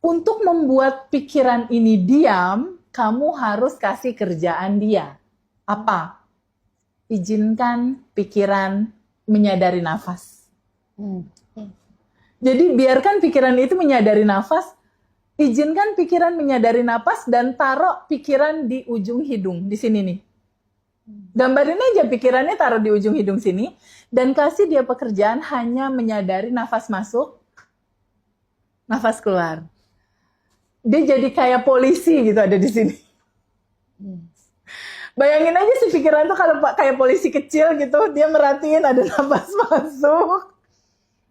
Untuk membuat pikiran ini diam, kamu harus kasih kerjaan dia. Apa? Izinkan pikiran menyadari nafas. Jadi biarkan pikiran itu menyadari nafas, izinkan pikiran menyadari nafas dan taruh pikiran di ujung hidung, di sini nih. Gambarin aja pikirannya taruh di ujung hidung sini dan kasih dia pekerjaan hanya menyadari nafas masuk, nafas keluar. Dia jadi kayak polisi gitu ada di sini. Bayangin aja si pikiran tuh kalau kayak polisi kecil gitu, dia merhatiin ada nafas masuk,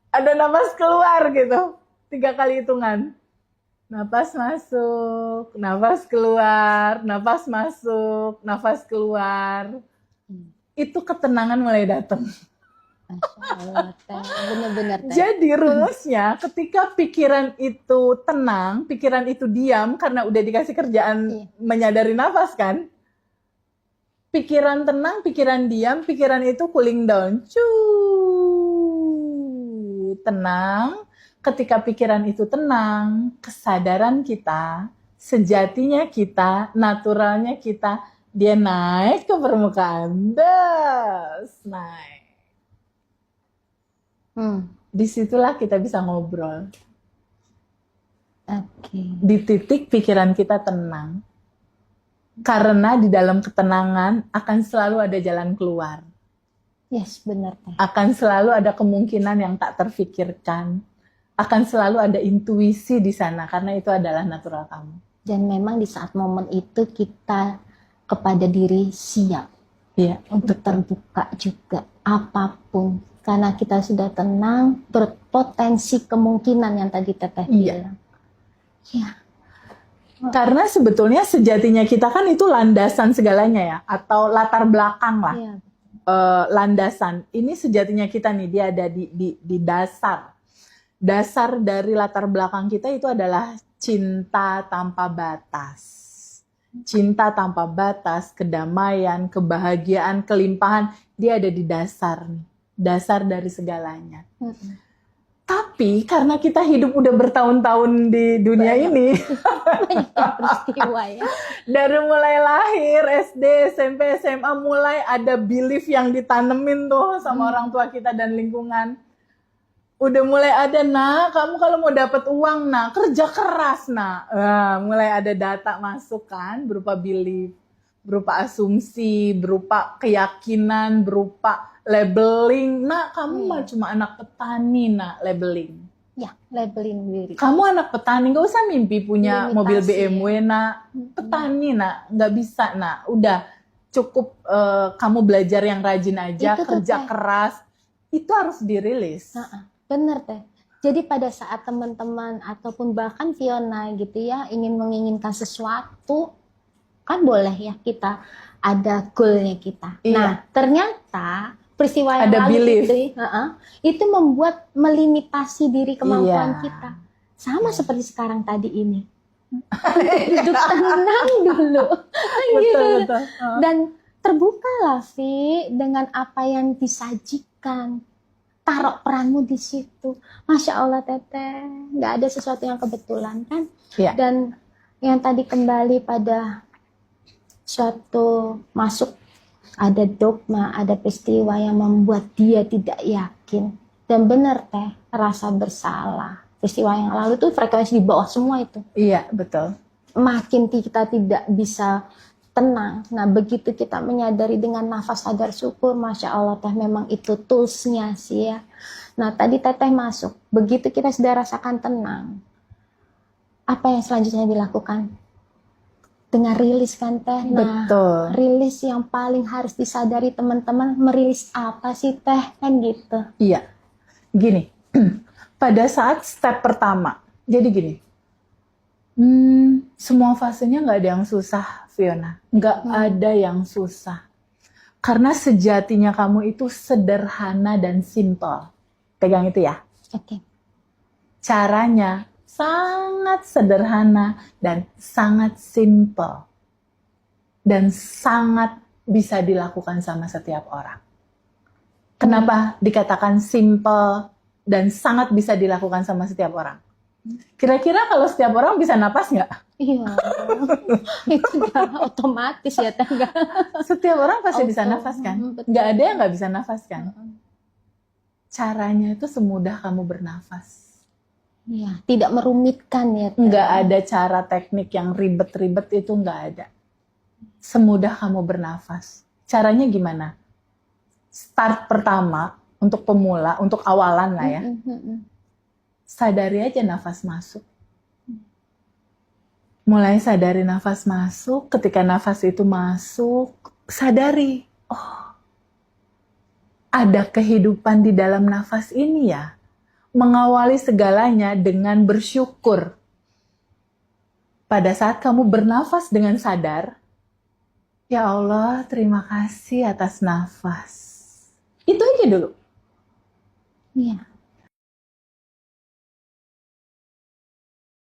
ada nafas keluar gitu. 3 kali hitungan. Nafas masuk, nafas keluar, nafas masuk, nafas keluar. Itu ketenangan mulai datang. Bener-bener. Jadi rumusnya ketika pikiran itu tenang, pikiran itu diam karena udah dikasih kerjaan menyadari nafas kan. Pikiran tenang, pikiran diam, pikiran itu cooling down. Tenang. Ketika pikiran itu tenang, kesadaran kita, sejatinya kita, naturalnya kita, dia naik ke permukaan. Naik. Disitulah kita bisa ngobrol. Di titik pikiran kita tenang. Karena di dalam ketenangan akan selalu ada jalan keluar. Yes, benar. Akan selalu ada kemungkinan yang tak terfikirkan. Akan selalu ada intuisi di sana karena itu adalah natural kamu. Dan memang di saat momen itu kita kepada diri siap. Iya, untuk terbuka juga apapun. Karena kita sudah tenang, berpotensi kemungkinan yang tadi Teteh bilang. Iya. Karena sebetulnya sejatinya kita kan itu landasan segalanya ya, atau latar belakang lah. Iya. Landasan. Ini sejatinya kita nih, dia ada di dasar. Dasar dari latar belakang kita itu adalah cinta tanpa batas. Cinta tanpa batas, kedamaian, kebahagiaan, kelimpahan, dia ada di dasar nih. Dasar dari segalanya. Tapi karena kita hidup udah bertahun-tahun di dunia ini, peristiwa ya. dari mulai lahir, SD, SMP, SMA, mulai ada belief yang ditanemin tuh sama orang tua kita dan lingkungan. Udah mulai ada, nah kamu kalau mau dapat uang, nah kerja keras, nah. Mulai ada data masuk kan, berupa belief, berupa asumsi, berupa keyakinan, berupa labeling. Nah kamu mah cuma anak petani, nah labeling. Ya, labeling diri. Kamu anak petani, gak usah mimpi punya Limitasi, mobil BMW, nak. Petani, nak, nggak bisa, nak. Udah cukup kamu belajar yang rajin aja, Itu kerja keras. Itu harus dirilis. Bener Teh. Jadi pada saat teman-teman ataupun bahkan Fiona gitu ya menginginkan sesuatu, kan boleh ya kita ada goalnya kita. Iya. Nah ternyata peristiwa yang Ada lalu belief. itu membuat melimitasi diri kemampuan Iya. kita. Sama seperti sekarang tadi ini. Duduk tenang dulu. Betul. Dan terbukalah Vi dengan apa yang disajikan. Taruh peranmu di situ. Masya Allah Teteh, nggak ada sesuatu yang kebetulan kan? Iya. Dan yang tadi kembali pada suatu masuk ada dogma, ada peristiwa yang membuat dia tidak yakin. Dan benar Teh, rasa bersalah. Peristiwa yang lalu itu frekuensi di bawah semua itu. Iya, betul. Makin kita tidak bisa tenang. Nah begitu kita menyadari dengan nafas sadar syukur, Masya Allah Teh memang itu toolsnya sih ya. Nah tadi Teteh masuk, begitu kita sudah rasakan tenang, apa yang selanjutnya dilakukan? Dengan rilis kan Teh. Nah Betul. rilis yang paling harus disadari teman-teman, merilis apa sih Teh kan gitu. Iya, gini, pada saat step pertama, jadi gini, semua fasenya nggak ada yang susah Fiona, nggak ada yang susah. Karena sejatinya kamu itu sederhana dan simpel. Pegang itu ya. Oke. Caranya sangat sederhana dan sangat simpel. Dan sangat bisa dilakukan sama setiap orang. Kenapa dikatakan simpel dan sangat bisa dilakukan sama setiap orang? Kira-kira kalau setiap orang bisa nafas nggak? Iya, itu udah otomatis ya Tangga. Setiap orang pasti bisa Auto, nafas kan? betul. Nggak ada yang nggak bisa nafas kan? Caranya itu semudah kamu bernafas. Iya, tidak merumitkan ya. Nggak ada cara teknik yang ribet-ribet, itu nggak ada. Semudah kamu bernafas. Caranya gimana? Start pertama untuk pemula, untuk awalan lah ya. Sadari aja nafas masuk. Mulai sadari nafas masuk, ketika nafas itu masuk, sadari, oh, ada kehidupan di dalam nafas ini ya. Mengawali segalanya dengan bersyukur. Pada saat kamu bernafas dengan sadar, ya Allah, terima kasih atas nafas. Itu aja dulu. Iya.